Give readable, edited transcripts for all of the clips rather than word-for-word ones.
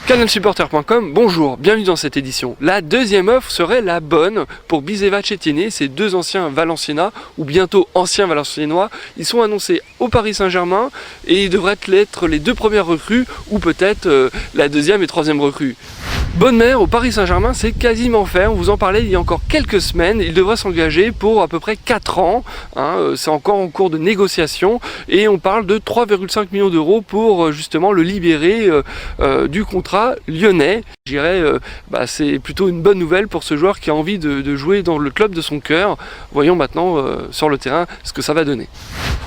Canalsupporter.com, bonjour, bienvenue dans cette édition. La deuxième offre serait la bonne pour Bisevac et Tiéné, ces deux anciens Valenciennois, ou bientôt anciens Valenciennois. Ils sont annoncés au Paris Saint-Germain et ils devraient être les deux premières recrues, ou peut-être la deuxième et troisième recrue. Bonne au Paris Saint-Germain, c'est quasiment fait, on vous en parlait il y a encore quelques semaines, il devrait s'engager pour à peu près 4 ans, c'est encore en cours de négociation, et on parle de 3,5 millions d'euros pour justement le libérer du contrat lyonnais. Je dirais, c'est plutôt une bonne nouvelle pour ce joueur qui a envie de jouer dans le club de son cœur. Voyons maintenant sur le terrain ce que ça va donner.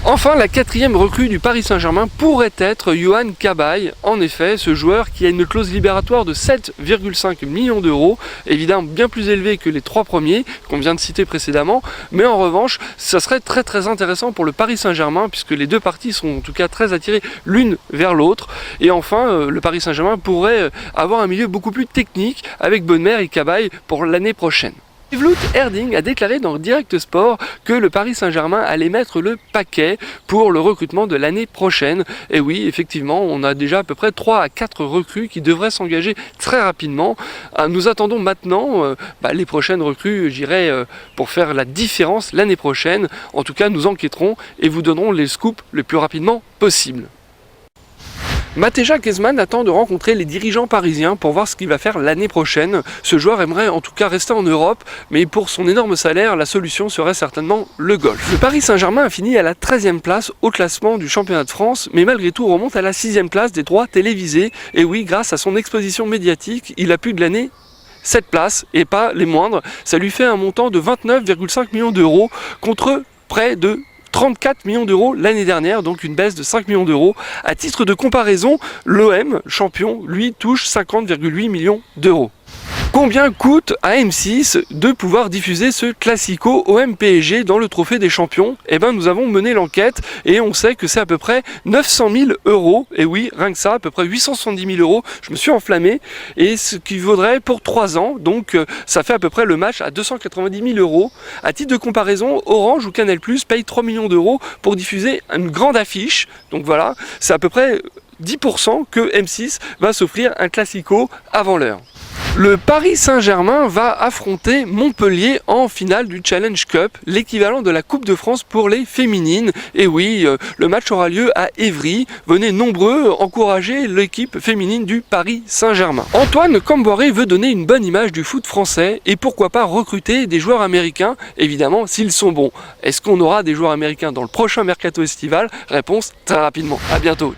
Enfin, la quatrième recrue du Paris Saint-Germain pourrait être Yohan Cabaye. En effet, ce joueur qui a une clause libératoire de 7,5 millions d'euros, évidemment bien plus élevé que les trois premiers qu'on vient de citer précédemment, mais en revanche, ça serait très intéressant pour le Paris Saint-Germain puisque les deux parties sont en tout cas très attirées l'une vers l'autre. Et enfin, le Paris Saint-Germain pourrait avoir un milieu beaucoup plus technique avec Bonne et Cabaye pour l'année prochaine. Vlout Erding a déclaré dans Direct Sport que le Paris Saint-Germain allait mettre le paquet pour le recrutement de l'année prochaine. Et oui, effectivement, on a déjà à peu près 3 à 4 recrues qui devraient s'engager très rapidement. Nous attendons maintenant les prochaines recrues, j'irai pour faire la différence l'année prochaine. En tout cas, nous enquêterons et vous donnerons les scoops le plus rapidement possible. Mateja Kezman attend de rencontrer les dirigeants parisiens pour voir ce qu'il va faire l'année prochaine. Ce joueur aimerait en tout cas rester en Europe, mais pour son énorme salaire, la solution serait certainement le golf. Le Paris Saint-Germain a fini à la 13e place au classement du championnat de France, mais malgré tout remonte à la 6e place des droits télévisés. Et oui, grâce à son exposition médiatique, il a pu glaner 7 places, et pas les moindres. Ça lui fait un montant de 29,5 millions d'euros contre près de 34 millions d'euros l'année dernière, donc une baisse de 5 millions d'euros. À titre de comparaison, l'OM, champion, lui, touche 50,8 millions d'euros. Combien coûte à M6 de pouvoir diffuser ce classico OM-PSG dans le trophée des champions? Eh bien, nous avons mené l'enquête et on sait que c'est à peu près 900 000 euros. Et oui, rien que ça, à peu près 870 000 euros. Je me suis enflammé. Et ce qui vaudrait pour 3 ans. Donc, ça fait à peu près le match à 290 000 euros. À titre de comparaison, Orange ou Canal+ paye 3 millions d'euros pour diffuser une grande affiche. Donc voilà, c'est à peu près 10% que M6 va s'offrir un classico avant l'heure. Le Paris Saint-Germain va affronter Montpellier en finale du Challenge Cup, l'équivalent de la Coupe de France pour les féminines. Et oui, le match aura lieu à Évry. Venez nombreux encourager l'équipe féminine du Paris Saint-Germain. Antoine Camboiré veut donner une bonne image du foot français et pourquoi pas recruter des joueurs américains, évidemment s'ils sont bons. Est-ce qu'on aura des joueurs américains dans le prochain mercato estival? Réponse très rapidement. À bientôt.